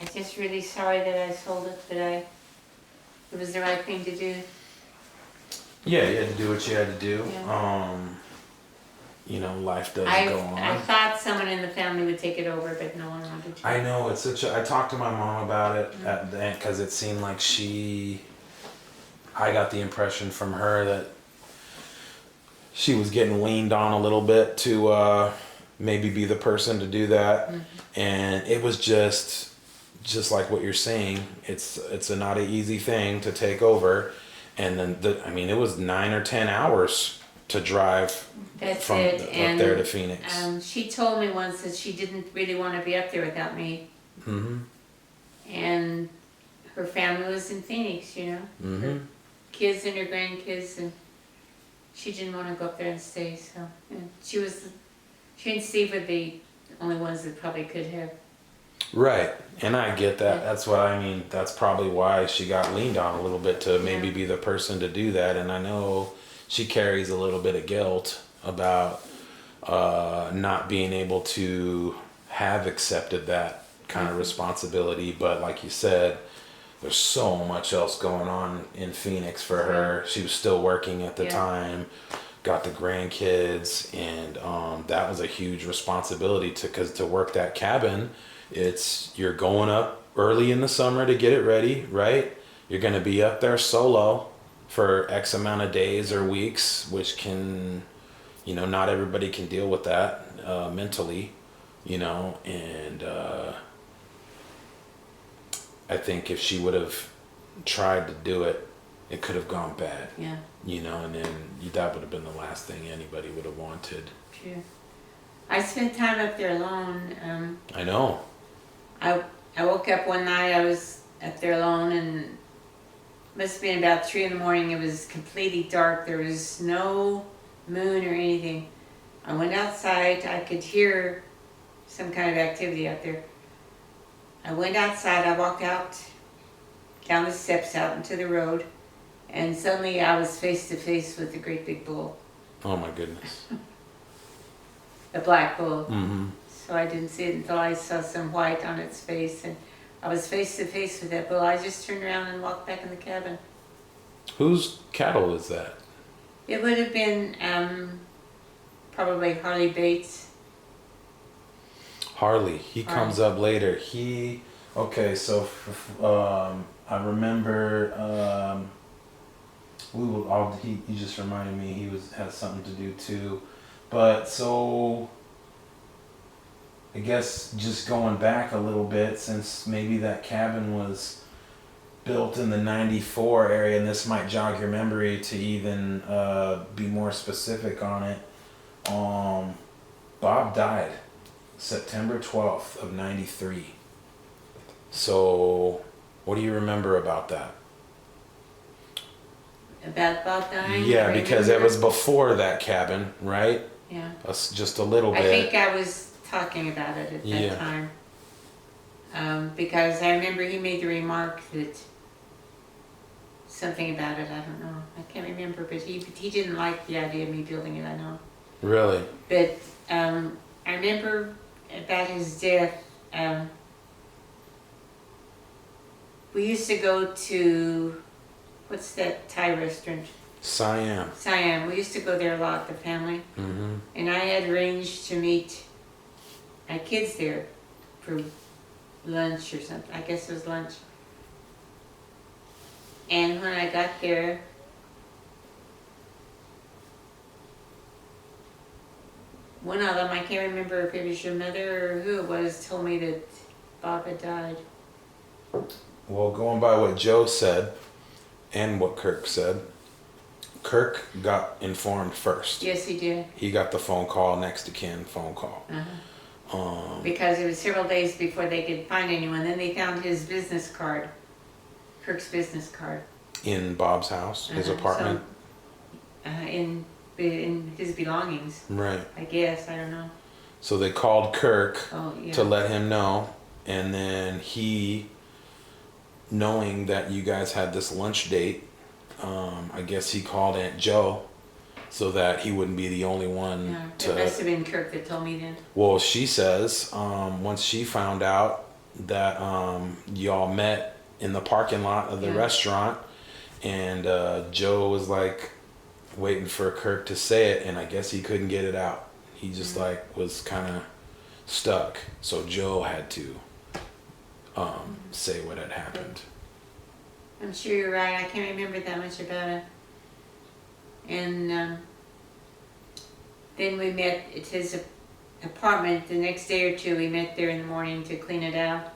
I'm just really sorry that I sold it, but it was the right thing to do. Yeah, you had to do what you had to do. Yeah. You know, life does go on. I thought someone in the family would take it over, but no one wanted to. I know, it's such a, I talked to my mom about it at the end, because it seemed like I got the impression from her that she was getting leaned on a little bit to maybe be the person to do that. And it was just like what you're saying, it's not an easy thing to take over. And then it was 9 or 10 hours to drive from up there to Phoenix. She told me once that she didn't really want to be up there without me. And her family was in Phoenix, you know, her kids and her grandkids, and she didn't want to go up there and stay. So she and Steve were the only ones that probably could have. Right, and I get that. That's what I mean. That's probably why she got leaned on a little bit to maybe be the person to do that. And I know she carries a little bit of guilt about not being able to have accepted that kind of responsibility. But like you said, there's so much else going on in Phoenix for her. She was still working at the time, got the grandkids, and that was a huge responsibility because to work that cabin, you're going up early in the summer to get it ready, right? You're going to be up there solo for X amount of days or weeks, which can, not everybody can deal with that mentally, and I think if she would have tried to do it, it could have gone bad. Yeah. And then that would have been the last thing anybody would have wanted. True. I spent time up there alone. I know. I woke up one night, I was up there alone, and it must have been about 3 in the morning. It was completely dark. There was no moon or anything. I went outside. I could hear some kind of activity out there. I went outside. I walked out, down the steps out into the road, and suddenly I was face to face with a great big bull. Oh my goodness. A black bull. Mm-hmm. So I didn't see it until I saw some white on its face, and I was face to face with that bull. I just turned around and walked back in the cabin. Whose cattle is that? It would have been probably Harley Bates. Harley. He comes up later. I remember. He just reminded me he had something to do too, but so. I guess just going back a little bit, since maybe that cabin was built in the 94 area, and this might jog your memory to even be more specific on it. Bob died September 12th of 93. So what do you remember about that? About Bob dying? Yeah, because it was before that cabin, right? Yeah. Just a little bit. I think I was talking about it at that time. Because I remember he made the remark that something about it, I don't know. I can't remember, but he didn't like the idea of me building it, I know. Really? But I remember about his death, we used to go to, what's that Thai restaurant? Siam. We used to go there a lot, the family. Mm-hmm. And I had arranged to meet my kids there for lunch or something. I guess it was lunch. And when I got there, one of them, I can't remember if it was your mother or who it was, told me that Bob had died. Well, going by what Joe said and what Kirk said, Kirk got informed first. Yes, he did. He got the phone call, next to kin phone call. Because it was several days before they could find anyone. Then they found his business card, Kirk's business card. In Bob's house, his apartment? So, in his belongings. Right. I guess, I don't know. So they called Kirk to let him know, and then he, knowing that you guys had this lunch date, I guess he called Aunt Joe so that he wouldn't be the only one It must have been Kirk that told me then. Well, she says once she found out that y'all met in the parking lot of the restaurant, and Joe was like waiting for Kirk to say it, and I guess he couldn't get it out. He just like was kind of stuck, so Joe had to say what had happened. I'm sure you're right. I can't remember that much about it. And then we met at his apartment the next day or two. We met there in the morning to clean it out.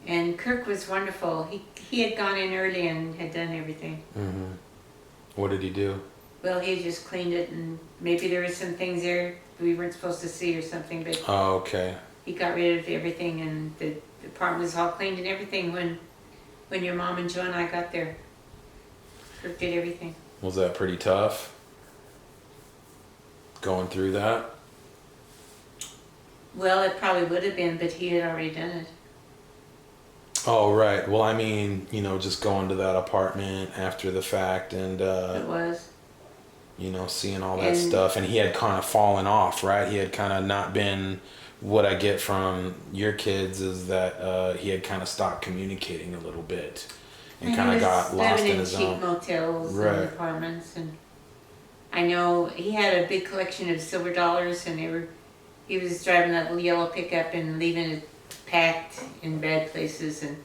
And Kirk was wonderful. He had gone in early and had done everything. Mm-hmm. What did he do? Well, he just cleaned it, and maybe there were some things there we weren't supposed to see or something, but Oh, okay. he got rid of everything, and the apartment was all cleaned and everything when your mom and Joe and I got there. Kirk did everything. Was that pretty tough? Going through that? Well, it probably would have been, but he had already done it. Oh, right. Well, I mean, you know, just going to that apartment after the fact and, It was. you know, seeing all that stuff. And he had kind of fallen off, right? He had kind of not been, what I get from your kids is that he had kind of stopped communicating a little bit and kind of got lost in his own. Living in cheap motels and apartments, and I know he had a big collection of silver dollars, and he was driving that little yellow pickup and leaving it packed in bad places, and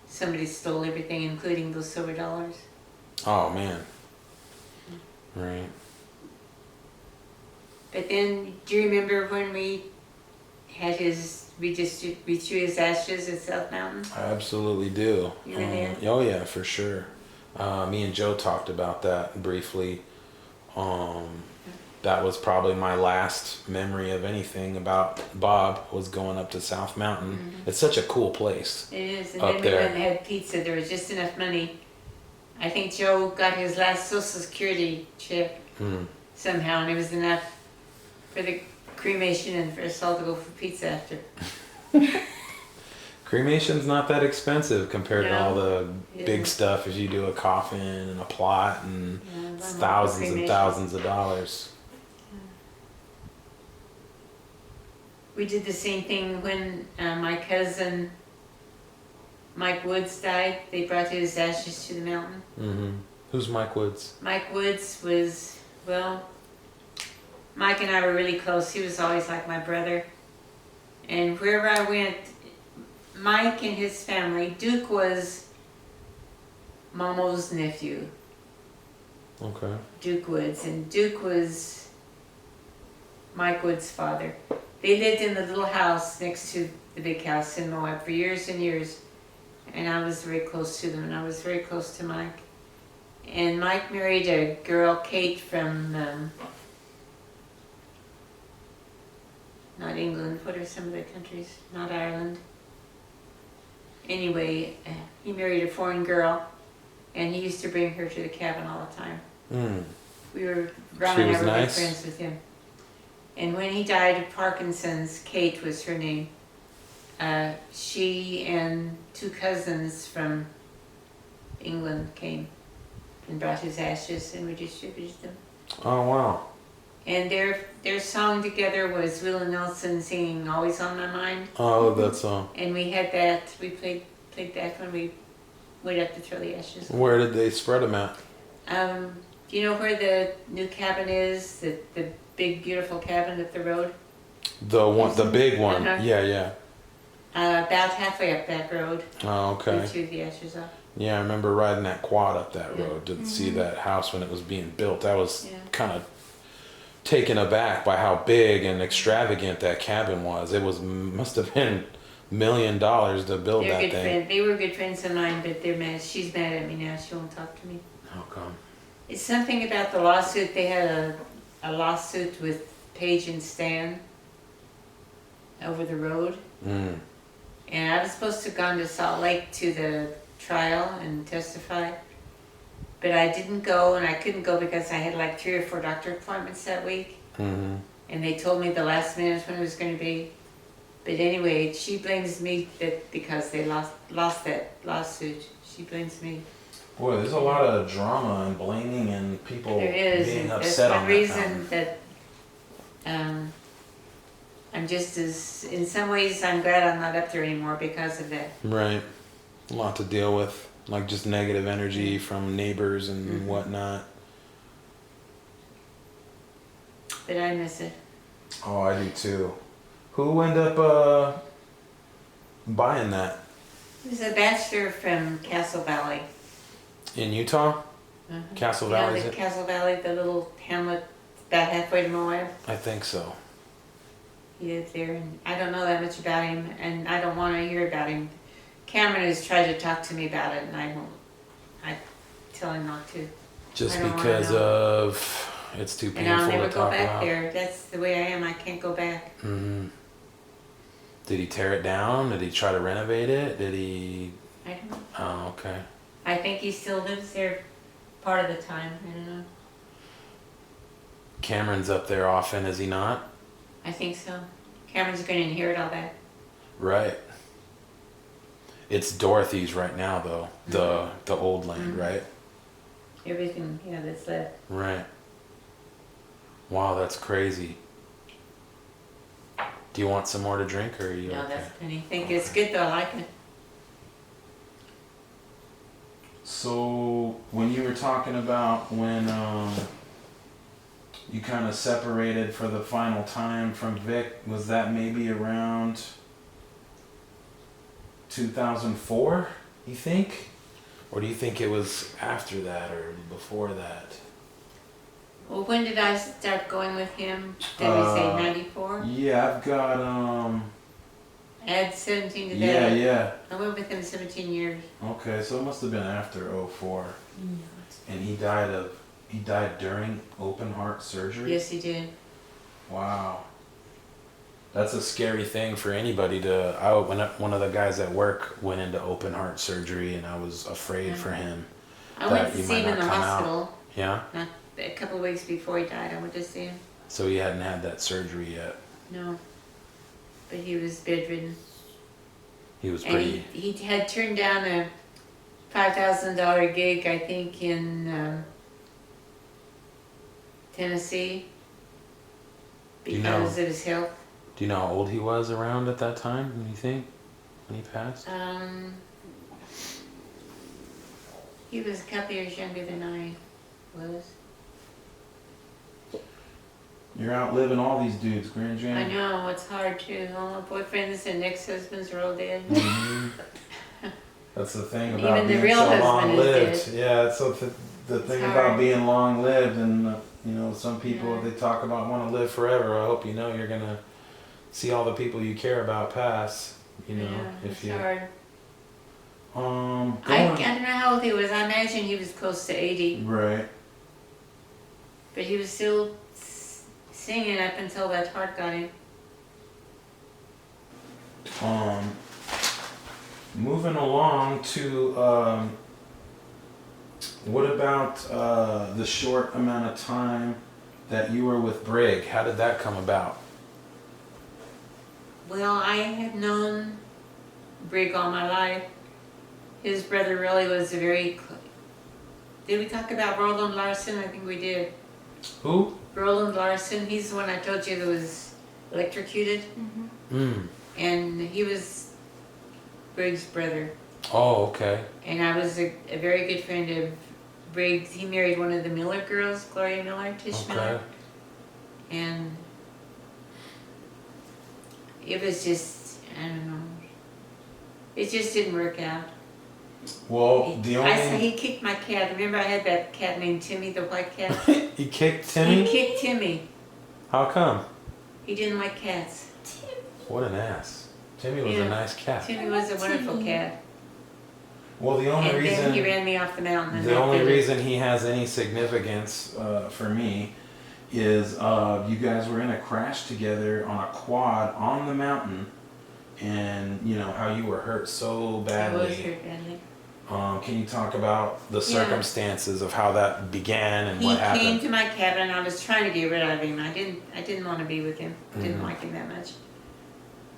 somebody stole everything, including those silver dollars. Oh, man. Right. But then, do you remember when we threw his ashes at South Mountain? I absolutely do. You were there? Oh, yeah, for sure. Me and Joe talked about that briefly. That was probably my last memory of anything about Bob, was going up to South Mountain. Mm-hmm. It's such a cool place. It is. And then we went and had pizza. There was just enough money. I think Joe got his last Social Security check somehow, and it was enough for the cremation and for us all to go for pizza after. Cremation's not that expensive compared to all the big stuff. If you do a coffin and a plot, and it's thousands and thousands of dollars. We did the same thing when my cousin Mike Woods died. They brought his ashes to the mountain. Mm-hmm. Who's Mike Woods? Mike Woods was, well, Mike and I were really close. He was always like my brother. And wherever I went, Mike and his family, Duke was Momo's nephew. Okay. Duke Woods. And Duke was Mike Woods' father. They lived in the little house next to the big house in Moab for years and years. And I was very close to them, and I was very close to Mike. And Mike married a girl, Kate, from not England. What are some of the countries? Not Ireland. Anyway, he married a foreign girl, and he used to bring her to the cabin all the time. We were, Ron and I were good friends with him. And when he died of Parkinson's, Kate was her name. She and two cousins from England came and brought his ashes, and we distributed them. Oh, wow. And their song together was Willie Nelson singing "Always on My Mind." Oh, that song. And we had that. We played that when we went up to throw the ashes. Where did they spread them at? Do you know where the new cabin is? The big, beautiful cabin up the road? The big one. Uh-huh. Yeah. About halfway up that road. Oh, okay. We threw the ashes off. Yeah, I remember riding that quad up that road to see that house when it was being built. I was kind of taken aback by how big and extravagant that cabin was. It must have been $1 million to build They're that good thing. friends. They were good friends of mine, but they're mad. She's mad at me now. She won't talk to me. How come? It's something about the lawsuit. They had a lawsuit with Paige and Stan over the road. And I was supposed to have gone to Salt Lake to the trial and testify. But I didn't go, and I couldn't go because I had like 3 or 4 doctor appointments that week. And they told me the last minute when it was going to be. But anyway, she blames me because they lost that lawsuit. She blames me. Boy, there's a lot of drama and blaming and people being upset on that. That's one reason that I'm just as, in some ways, I'm glad I'm not up there anymore because of that. Right. A lot to deal with, like just negative energy from neighbors and whatnot. But I miss it. Oh, I do too. Who ended up buying that? It was a bachelor from Castle Valley. In Utah? Uh-huh. Castle You know, Valley, is the it? Castle Valley, the little hamlet about halfway to Moab. I think so. He lived there, and I don't know that much about him, and I don't want to hear about him. Cameron has tried to talk to me about it, and I won't. I tell him not to. Just I don't wanna because know. of it's too And painful I'll never to go talk back about. there. That's the way I am. I can't go back. Mm-hmm. Did he tear it down? Did he try to renovate it? Did he? I don't know. Oh, okay. I think he still lives there part of the time. I don't know. Cameron's up there often, is he not? I think so. Cameron's going to inherit all that. Right. It's Dorothy's right now, though. The old land, right? Everything, that's left. Right. Wow, that's crazy. Do you want some more to drink, or are you No, okay? that's plenty. Think it's good though. I like it. So when you were talking about when you kind of separated for the final time from Vic, was that maybe around 2004, you think? Or do you think it was after that or before that? Well, when did I start going with him? Did we say 94? Yeah, I've got Add 17 to that. yeah. I went with him 17 years. Okay, so it must have been after 04. And he died during open heart surgery? Yes, he did. Wow. That's a scary thing for anybody to. One of the guys at work went into open heart surgery, and I was afraid for him. I went That to you see might him in not the come out. hospital. Yeah? A couple of weeks before he died, I went to see him. So he hadn't had that surgery yet. No. But he was bedridden. He was And pretty. he had turned down a $5,000 gig, I think, in Tennessee Do you know- because of his health. Do you know how old he was around at that time, when you think? When he passed? He was a couple years younger than I was. You're outliving all these dudes, GrandJan. I know, it's hard too. All my boyfriends and ex-husbands are all dead. Mhm. That's the thing about Even the being real so husband long-lived. is dead. Yeah, that's the thing hard. about being long-lived, and some people they talk about want to live forever. I hope you know you're gonna see all the people you care about pass. Yeah, if it's you. hard. I Going- don't know how old he was. I imagine he was close to 80. Right. But he was still singing up until that heart got him. Moving along to what about the short amount of time that you were with Brig? How did that come about? Well, I had known Brig all my life. His brother really was a very... Did we talk about Roland Larsen? I think we did. Who? Roland Larsen, he's the one I told you that was electrocuted. And he was Brig's brother. Oh, okay. And I was a very good friend of Briggs. He married one of the Miller girls, Gloria Miller, Tish Miller. And it was just, I don't know. It just didn't work out. Well, He kicked my cat. Remember I had that cat named Timmy, the white cat? He kicked Timmy? He kicked Timmy. How come? He didn't like cats. What an ass. Timmy was a nice cat. Timmy was a wonderful cat. Well, the only And reason then he ran me off the mountain. And the only reason he has any significance for me is you guys were in a crash together on a quad on the mountain, and how you were hurt so badly. I was hurt badly. Can you talk about the circumstances of how that began and what happened? He came to my cabin and I was trying to get rid of him. I didn't want to be with him. Didn't like him that much.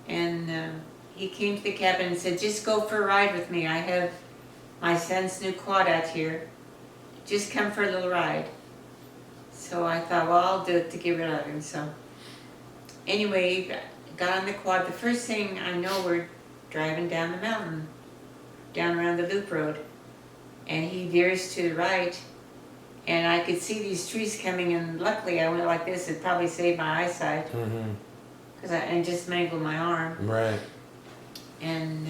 And he came to the cabin and said, "Just go for a ride with me. I have my son's new quad out here. Just come for a little ride." So I thought, well, I'll do it to get rid of him. So anyway, got on the quad. The first thing I know, we're driving down the mountain, down around the loop road, and he veers to the right, and I could see these trees coming, and luckily I went like this. It probably saved my eyesight, because I just mangled my arm. Right. And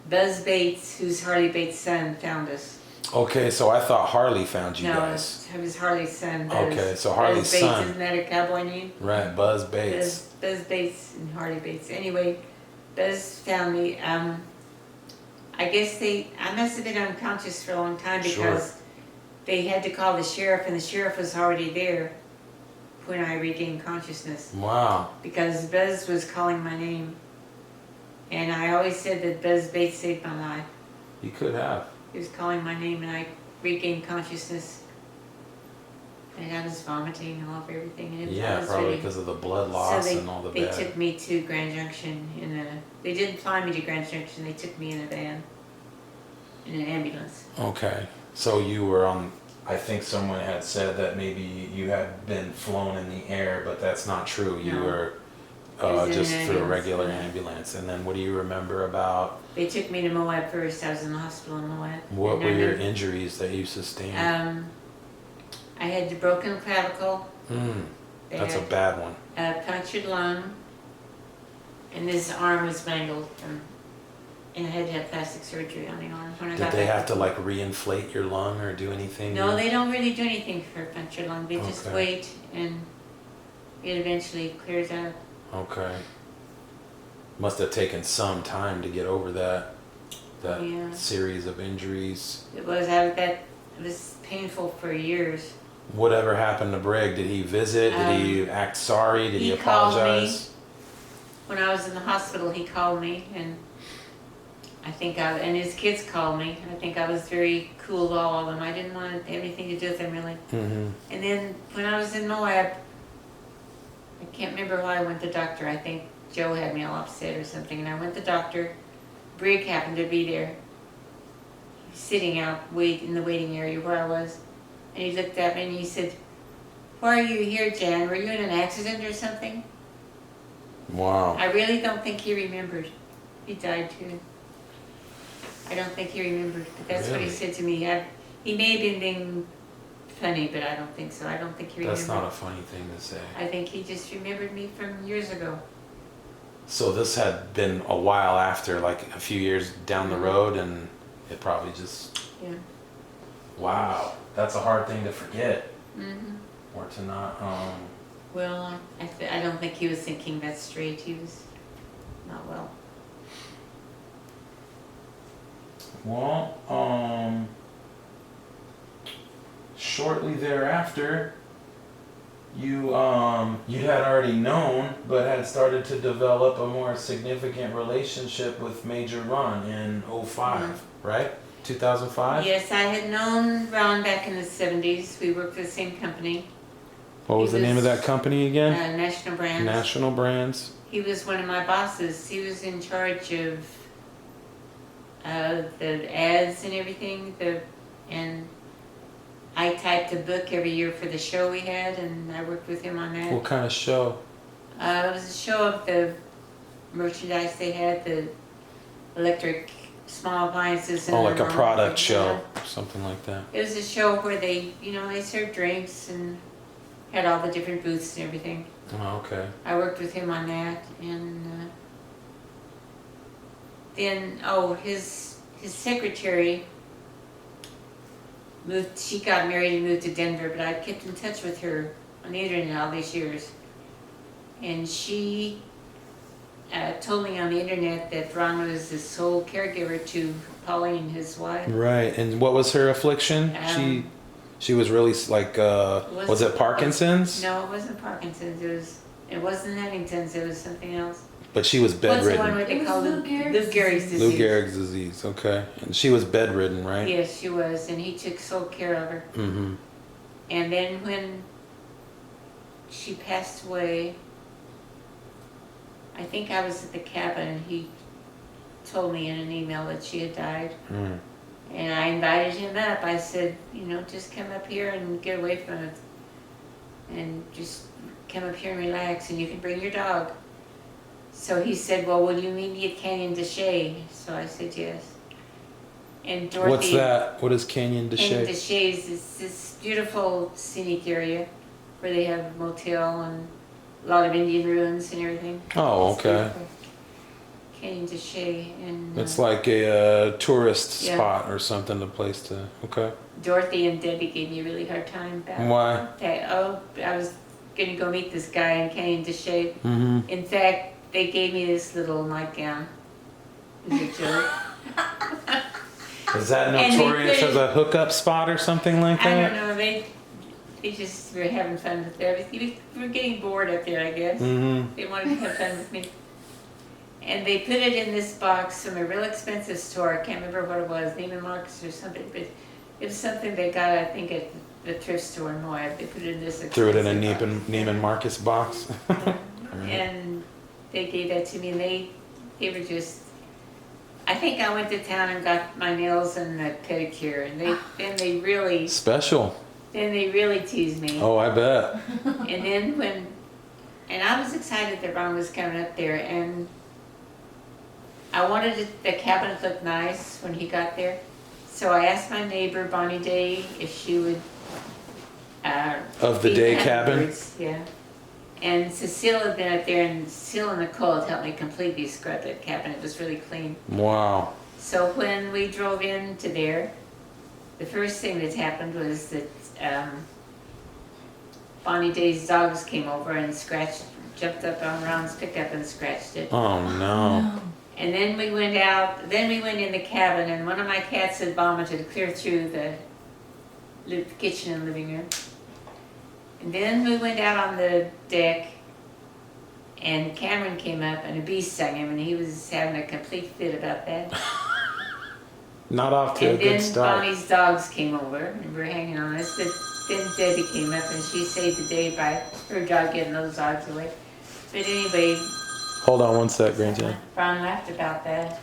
Buzz Bates, who's Harley Bates' son, found us. Okay, so I thought Harley found you guys. No, it was Harley's son. Buzz. Okay, so Harley's Buzz Bates, son. isn't that a cowboy name? Right, Buzz Bates. Buzz Bates and Harley Bates. Anyway, Buzz found me. I guess I must have been unconscious for a long time because they had to call the sheriff, and the sheriff was already there when I regained consciousness. Wow. Because Buzz was calling my name. And I always said that Buzz Bates saved my life. He could have. He was calling my name, and I regained consciousness. And I was vomiting all over everything. And Yeah, probably really, because of the blood loss and all the they bad. took me to Grand Junction they didn't fly me to Grand Junction, they took me in a van, in an ambulance. Okay, so you were on, I think someone had said that maybe you had been flown in the air, but that's not true. You No. were just through a regular ambulance. And then what do you remember about? They took me to Moab first. I was in the hospital in Moab. What were your injuries that you sustained? I had the broken clavicle. That's a bad one. A punctured lung, and this arm was mangled, and I had to have plastic surgery on the arm. When I Did got they back have to like reinflate your lung or do anything? No, they don't really do anything for a punctured lung. They just Okay. wait, and it eventually clears out. Okay. Must have taken some time to get over that Yeah. series of injuries. It was painful for years. Whatever happened to Brig? Did he visit? Did he act sorry? Did he called me. apologize? When I was in the hospital, he called me, and and his kids called me. I think I was very cool to all of them. I didn't want to have anything to do with them, really. Mm-hmm. And then when I was in Moab, I can't remember why I went to the doctor. I think Joe had me all upset or something, and I went to the doctor. Brig happened to be there, sitting out in the waiting area where I was. And he looked at me and he said, "Why are you here, Jan? Were you in an accident or something?" Wow. I really don't think he remembered. He died too. I don't think he remembered, but that's what he Really? said to me. He may have been being funny, but I don't think so. I don't think he remembered. That's not a funny thing to say. I think he just remembered me from years ago. So this had been a while after, like a few years down the road, and it probably just... Yeah. Wow. That's a hard thing to forget. Mm-hmm. Or to not... Well, I don't think he was thinking that straight. He was not well. Well, shortly thereafter, you had already known, but had started to develop a more significant relationship with Major Ron in 05, right? 2005? Yes, I had known Ron back in the 70s. We worked for the same company. What was the name of that company again? National Brands. National Brands. He was one of my bosses. He was in charge of the ads and everything. And I typed a book every year for the show we had, and I worked with him on that. What kind of show? It was a show of the merchandise they had, the electric small appliances. Oh, like a product show, something like that. It was a show where they served drinks and had all the different booths and everything. Oh, okay. I worked with him on that, and then his secretary moved. She got married and moved to Denver, but I kept in touch with her on the internet all these years, and she told me on the internet that Ron was the sole caregiver to Pauline, his wife. Right, and what was her affliction? She was really like, was it Parkinson's? No, it wasn't Parkinson's. It wasn't Huntington's. It was something else. But she was bedridden. What's the one where they call it Lou Gehrig's disease? Lou Gehrig's disease, okay. And she was bedridden, right? Yes, she was, and he took sole care of her. Mm-hmm. And then when she passed away, I think I was at the cabin, and he told me in an email that she had died. Mm. And I invited him up. I said, just come up here and get away from it. and just come up here and relax, and you can bring your dog. So he said, well, will you meet me at Canyon De Chelly? So I said yes. And Dorothy. What's that? What is Canyon De Canyon De Chelly? Chelly is this beautiful scenic area where they have a motel and a lot of Indian ruins and everything. Oh, It's okay. beautiful. Canyon De Chelly, and It's like a tourist Yeah. spot or something, a place to. Okay. Dorothy and Debbie gave me a really hard time about Why? that. Oh, I was gonna go meet this guy in Canyon De Chelly. Mm-hmm. In fact, they gave me this little nightgown. It was a joke. Is that And they notorious put as it- a hookup spot or something like I that? don't know. They just were having fun with it. We were getting bored up there, I guess. Mm-hmm. They wanted to have fun with me. And they put it in this box from a real expensive store. I can't remember what it was, Neiman Marcus or something. But it was something they got, I think, at the thrift store in Moab. They put it in this Threw it in a expensive box. Neiman Marcus box. And they gave that to me, and they were just. I think I went to town and got my nails and a pedicure, and they really Special. teased me. Oh, I bet. And then and I was excited that Ron was coming up there, and I wanted the cabin to look nice when he got there. So I asked my neighbor, Bonnie Day, if she would... Of the feed day the cabin? birds. Yeah. And Cecile had been up there, and Cecile and Nicole had helped me completely scrub that cabin. It was really clean. Wow. So when we drove into there, the first thing that happened was that Bonnie Day's dogs came over and jumped up on Ron's pickup and scratched it. Oh no. And then we went in the cabin, and one of my cats had vomited clear through the kitchen and living room. And then we went out on the deck, and Cameron came up, and a bee stung him, and he was having a complete fit about that. Not off to a And good then start. Bonnie's dogs came over, and were hanging on us. But then Debbie came up, and she saved the day by her dog getting those dogs away. But anyway, Hold on one sec, GrandJan. Ron laughed about that.